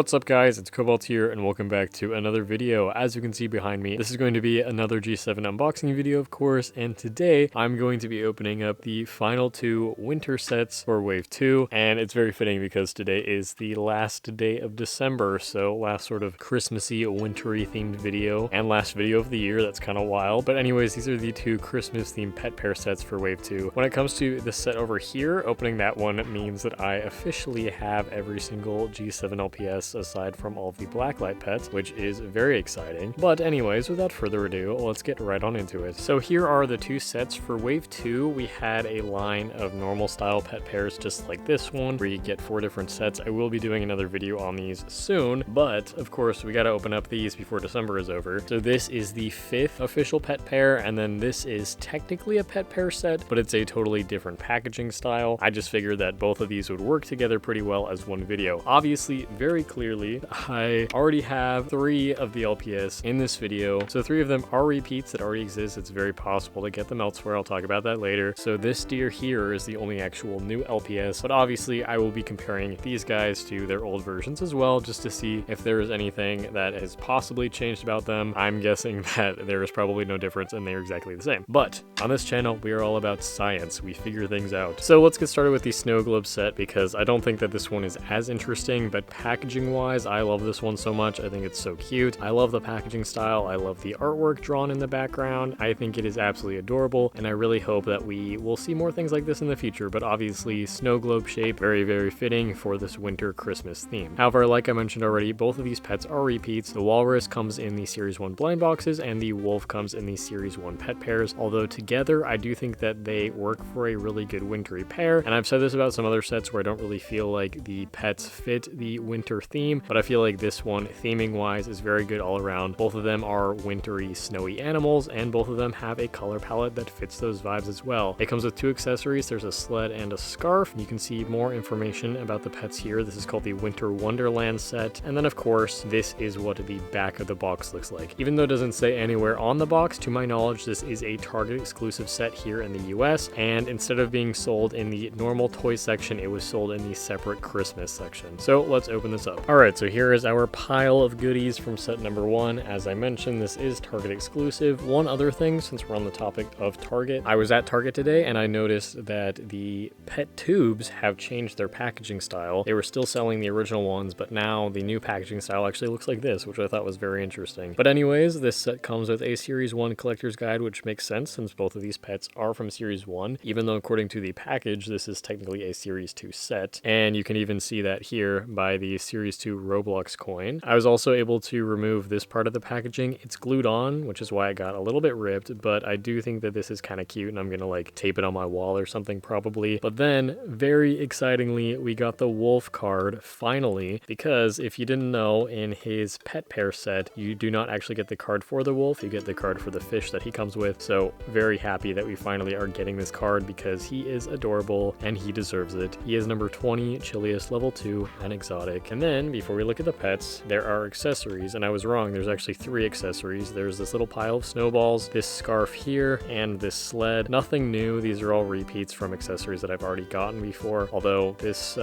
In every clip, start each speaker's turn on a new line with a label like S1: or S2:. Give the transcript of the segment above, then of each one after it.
S1: What's up guys, it's Cobalt here and welcome back to another video. As you can see behind me, this is going to be another G7 unboxing video of course, and today I'm going to be opening up the final two winter sets for Wave 2, and it's very fitting because today is the last day of December, so last sort of Christmassy, wintry themed video, and last video of the year. That's kind of wild, but anyways, these are the two Christmas themed pet pair sets for Wave 2. When it comes to the set over here, opening that one means that I officially have every single G7 LPS aside from all of the blacklight pets, which is very exciting. But anyways, without further ado, let's get right on into it. So here are the two sets for Wave 2. We had a line of normal style pet pairs just like this one, where you get 4 different sets. I will be doing another video on these soon, but of course we got to open up these before December is over. So this is the 5th official pet pair, and then this is technically a pet pair set, but it's a totally different packaging style. I just figured that both of these would work together pretty well as one video. Obviously, very clearly, I already have 3 of the LPS in this video, so 3 of them are repeats that already exist. It's very possible to get them elsewhere. I'll talk about that later. So this deer here is the only actual new LPS, but obviously I will be comparing these guys to their old versions as well, just to see if there is anything that has possibly changed about them. I'm guessing that there is probably no difference and they're exactly the same. But on this channel, we are all about science. We figure things out. So let's get started with the snow globe set, because I don't think that this one is as interesting, but packaging wise, I love this one so much. I think it's so cute. I love the packaging style. I love the artwork drawn in the background. I think it is absolutely adorable, and I really hope that we will see more things like this in the future. But obviously, snow globe shape, very, very fitting for this winter Christmas theme. However, like I mentioned already, both of these pets are repeats. The walrus comes in the Series 1 blind boxes, and the wolf comes in the Series 1 pet pairs. Although together, I do think that they work for a really good wintry pair. And I've said this about some other sets where I don't really feel like the pets fit the winter theme, but I feel like this one, theming wise, is very good all around. Both of them are wintry, snowy animals, and both of them have a color palette that fits those vibes as well. It comes with 2 accessories. There's a sled and a scarf. You can see more information about the pets here. This is called the Winter Wonderland set. And then of course, this is what the back of the box looks like. Even though it doesn't say anywhere on the box, to my knowledge, this is a Target exclusive set here in the US, and instead of being sold in the normal toy section, it was sold in the separate Christmas section. So let's open this up. Alright, so here is our pile of goodies from set number 1. As I mentioned, this is Target exclusive. One other thing, since we're on the topic of Target, I was at Target today and I noticed that the pet tubes have changed their packaging style. They were still selling the original ones, but now the new packaging style actually looks like this, which I thought was very interesting. But anyways, this set comes with a Series 1 collector's guide, which makes sense since both of these pets are from Series 1, even though according to the package, this is technically a Series 2 set. And you can even see that here by the Series 2 Roblox coin. I was also able to remove this part of the packaging. It's glued on, which is why it got a little bit ripped, but I do think that this is kind of cute, and I'm gonna like tape it on my wall or something probably. But then, very excitingly, we got the wolf card finally, because if you didn't know, in his pet pair set, you do not actually get the card for the wolf, you get the card for the fish that he comes with. So very happy that we finally are getting this card, because he is adorable and he deserves it. He is number 20, chilliest, level 2, and exotic. And then, before we look at the pets, there are accessories, and I was wrong, there's actually 3 accessories. There's this little pile of snowballs, this scarf here, and this sled. Nothing new, these are all repeats from accessories that I've already gotten before, although this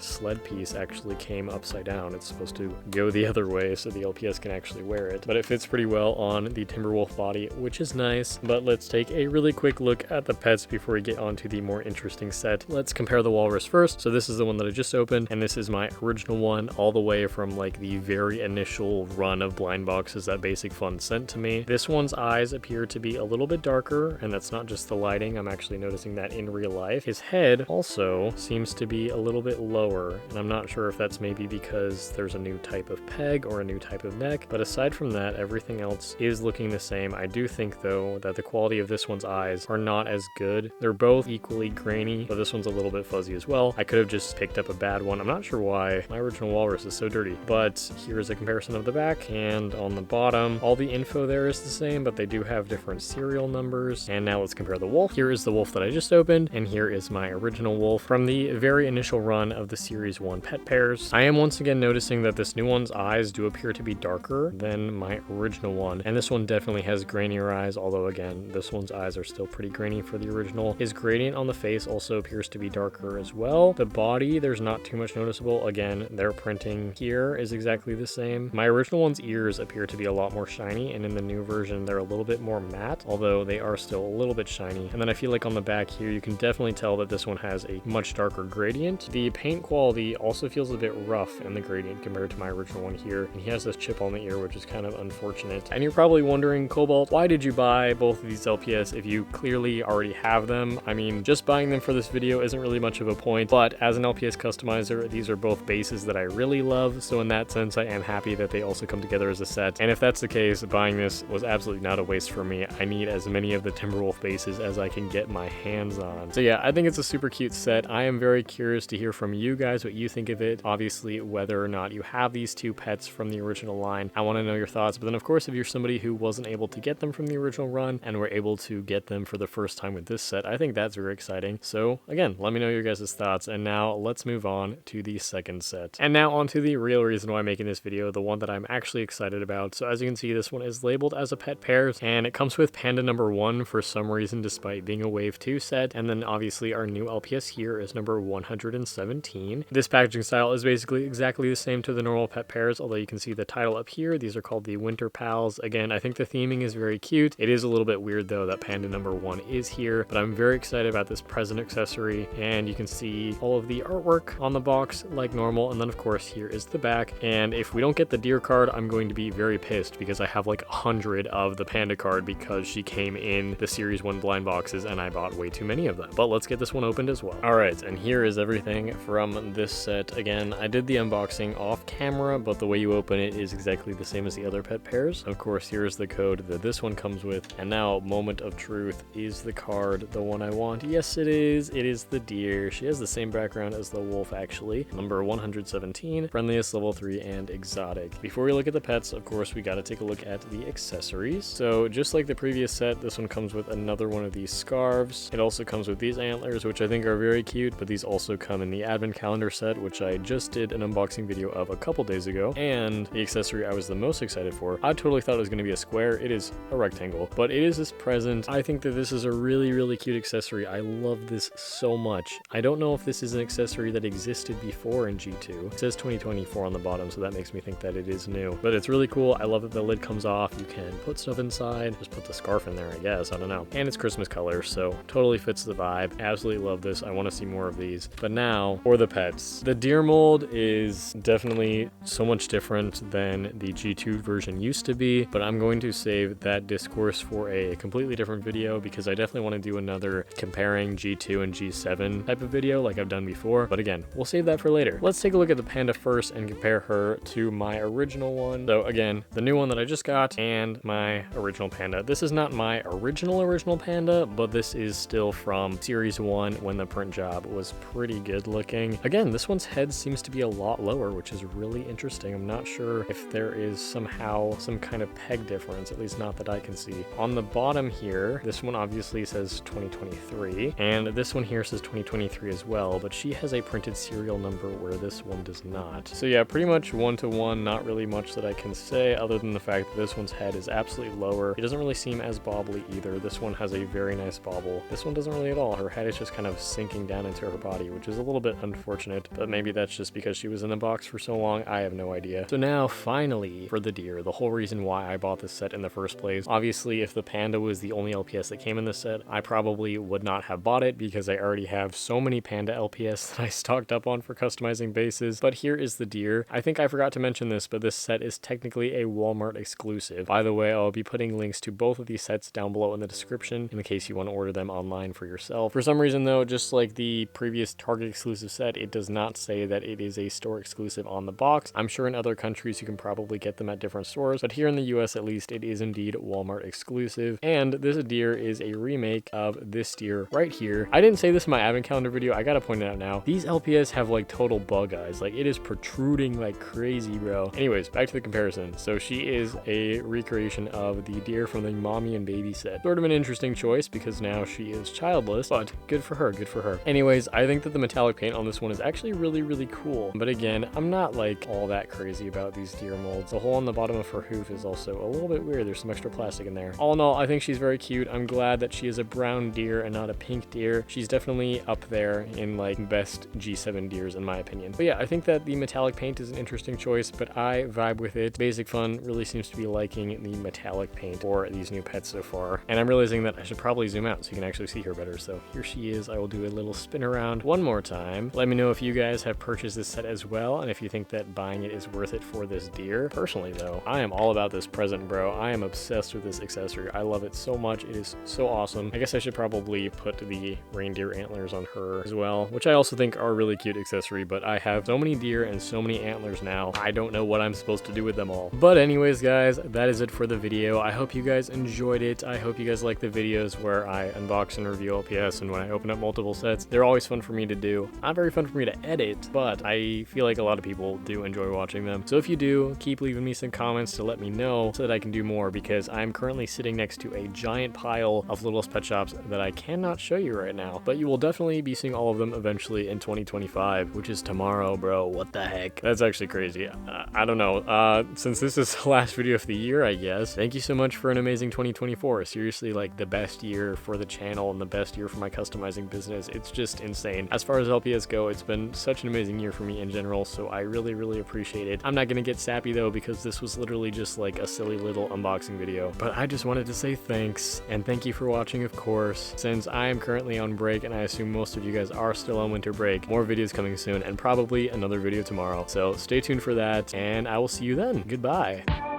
S1: sled piece actually came upside down. It's supposed to go the other way so the LPS can actually wear it, but it fits pretty well on the Timberwolf body, which is nice. But let's take a really quick look at the pets before we get on to the more interesting set. Let's compare the walrus first. So this is the one that I just opened, and this is my original one, all the way from like the very initial run of blind boxes that Basic Fun sent to me. This one's eyes appear to be a little bit darker, and that's not just the lighting. I'm actually noticing that in real life. His head also seems to be a little bit lower, and I'm not sure if that's maybe because there's a new type of peg or a new type of neck, but aside from that, everything else is looking the same. I do think though that the quality of this one's eyes are not as good. They're both equally grainy, but this one's a little bit fuzzy as well. I could have just picked up a bad one. I'm not sure why. My original walrus is so dirty. But here's a comparison of the back, and on the bottom, all the info there is the same, but they do have different serial numbers. And now let's compare the wolf. Here is the wolf that I just opened, and here is my original wolf from the very initial run of the Series 1 pet pairs. I am once again noticing that this new one's eyes do appear to be darker than my original one, and this one definitely has grainier eyes, although again, this one's eyes are still pretty grainy for the original. His gradient on the face also appears to be darker as well. The body, there's not too much noticeable. Again, they're printed printing here is exactly the same. My original one's ears appear to be a lot more shiny, and in the new version they're a little bit more matte, although they are still a little bit shiny. And then I feel like on the back here you can definitely tell that this one has a much darker gradient. The paint quality also feels a bit rough in the gradient compared to my original one here, and he has this chip on the ear, which is kind of unfortunate. And you're probably wondering, Cobalt, why did you buy both of these LPS if you clearly already have them? I mean, just buying them for this video isn't really much of a point, but as an LPS customizer, these are both bases that I really love, so in that sense I am happy that they also come together as a set. And if that's the case, buying this was absolutely not a waste for me. I need as many of the Timberwolf bases as I can get my hands on. So yeah, I think it's a super cute set. I am very curious to hear from you guys what you think of it. Obviously, whether or not you have these two pets from the original line, I want to know your thoughts. But then of course, if you're somebody who wasn't able to get them from the original run and were able to get them for the first time with this set, I think that's very exciting. So again, let me know your guys' thoughts. And now let's move on to the second set. And now on to the real reason why I'm making this video, the one that I'm actually excited about. So as you can see, this one is labeled as a pet pairs, and it comes with Panda number 1 for some reason, despite being a Wave 2 set. And then obviously our new LPS here is number 117. This packaging style is basically exactly the same to the normal pet pairs, although you can see the title up here. These are called the Winter Pals. Again, I think the theming is very cute. It is a little bit weird though that Panda number 1 is here, but I'm very excited about this present accessory, and you can see all of the artwork on the box like normal. And then of course here is the back, and if we don't get the deer card, I'm going to be very pissed because I have like 100 of the Panda card because she came in the Series 1 blind boxes and I bought way too many of them. But let's get this one opened as well. Alright, and here is everything from this set. Again, I did the unboxing off camera, but the way you open it is exactly the same as the other pet pairs. Of course, here's the code that this one comes with, and now moment of truth. Is the card the one I want? Yes, it is. It is the deer. She has the same background as the wolf actually. Number 117, friendliest, level 3, and exotic. Before we look at the pets, of course, we gotta take a look at the accessories. So just like the previous set, this one comes with another one of these scarves. It also comes with these antlers, which I think are very cute, but these also come in the advent calendar set, which I just did an unboxing video of a couple days ago. And the accessory I was the most excited for, I totally thought it was going to be a square. It is a rectangle, but it is this present. I think that this is a really cute accessory. I love this so much. I don't know if this is an accessory that existed before in G2. It says 2024 on the bottom, so that makes me think that it is new, but it's really cool. I love that the lid comes off. You can put stuff inside, just put the scarf in there, I guess. I don't know. And it's Christmas colors, so totally fits the vibe. Absolutely love this. I want to see more of these. But now for the pets. The deer mold is definitely so much different than the G2 version used to be, but I'm going to save that discourse for a completely different video because I definitely want to do another comparing G2 and G7 type of video like I've done before. But again, we'll save that for later. Let's take a look at the Panda first and compare her to my original one. So again, the new one that I just got and my original Panda. This is not my original Panda, but this is still from Series 1 when the print job was pretty good looking. Again, this one's head seems to be a lot lower, which is really interesting. I'm not sure if there is somehow some kind of peg difference, at least not that I can see. On the bottom here, this one obviously says 2023, and this one here says 2023 as well, but she has a printed serial number where this one does not. So yeah, pretty much one-to-one, not really much that I can say other than the fact that this one's head is absolutely lower. It doesn't really seem as bobbly either. This one has a very nice bobble. This one doesn't really at all. Her head is just kind of sinking down into her body, which is a little bit unfortunate, but maybe that's just because she was in the box for so long. I have no idea. So now finally for the deer, the whole reason why I bought this set in the first place. Obviously, if the Panda was the only LPS that came in this set, I probably would not have bought it because I already have so many Panda LPS that I stocked up on for customizing bases. But here is the deer. I think I forgot to mention this, but this set is technically a Walmart exclusive. By the way, I'll be putting links to both of these sets down below in the description in case you want to order them online for yourself. For some reason though, just like the previous Target exclusive set, it does not say that it is a store exclusive on the box. I'm sure in other countries you can probably get them at different stores, but here in the US at least, it is indeed Walmart exclusive. And this deer is a remake of this deer right here. I didn't say this in my advent calendar video. I gotta point it out now. These LPS have like total bug eyes. Like it is protruding like crazy, bro. Anyways, back to the comparison. So she is a recreation of the deer from the mommy and baby set. Sort of an interesting choice because now she is childless, but good for her, good for her. Anyways, I think that the metallic paint on this one is actually really cool. But again, I'm not like all that crazy about these deer molds. The hole on the bottom of her hoof is also a little bit weird. There's some extra plastic in there. All in all, I think she's very cute. I'm glad that she is a brown deer and not a pink deer. She's definitely up there in like best G7 deers in my opinion. But yeah, I think that that the metallic paint is an interesting choice, but I vibe with it. Basic Fun really seems to be liking the metallic paint for these new pets so far. And I'm realizing that I should probably zoom out so you can actually see her better. So here she is. I will do a little spin around one more time. Let me know if you guys have purchased this set as well, and if you think that buying it is worth it for this deer. Personally though, I am all about this present, bro. I am obsessed with this accessory. I love it so much. It is so awesome. I guess I should probably put the reindeer antlers on her as well, which I also think are a really cute accessory, but I have so many deer and so many antlers now, I don't know what I'm supposed to do with them all. But anyways, guys, that is it for the video. I hope you guys enjoyed it. I hope you guys like the videos where I unbox and review LPS, and when I open up multiple sets, they're always fun for me to do. Not very fun for me to edit, but I feel like a lot of people do enjoy watching them. So if you do, keep leaving me some comments to let me know so that I can do more, because I'm currently sitting next to a giant pile of Littlest Pet Shops that I cannot show you right now, but you will definitely be seeing all of them eventually in 2025, which is tomorrow, bro. What the heck? That's actually crazy. I don't know. Since this is the last video of the year, I guess, thank you so much for an amazing 2024. Seriously, like the best year for the channel and the best year for my customizing business. It's just insane. As far as LPS go, it's been such an amazing year for me in general, so I really, really appreciate it. I'm not gonna get sappy though, because this was literally just like a silly little unboxing video, but I just wanted to say thanks, and thank you for watching, of course. Since I am currently on break, and I assume most of you guys are still on winter break, more videos coming soon, and probably another video tomorrow. So stay tuned for that, and I will see you then. Goodbye.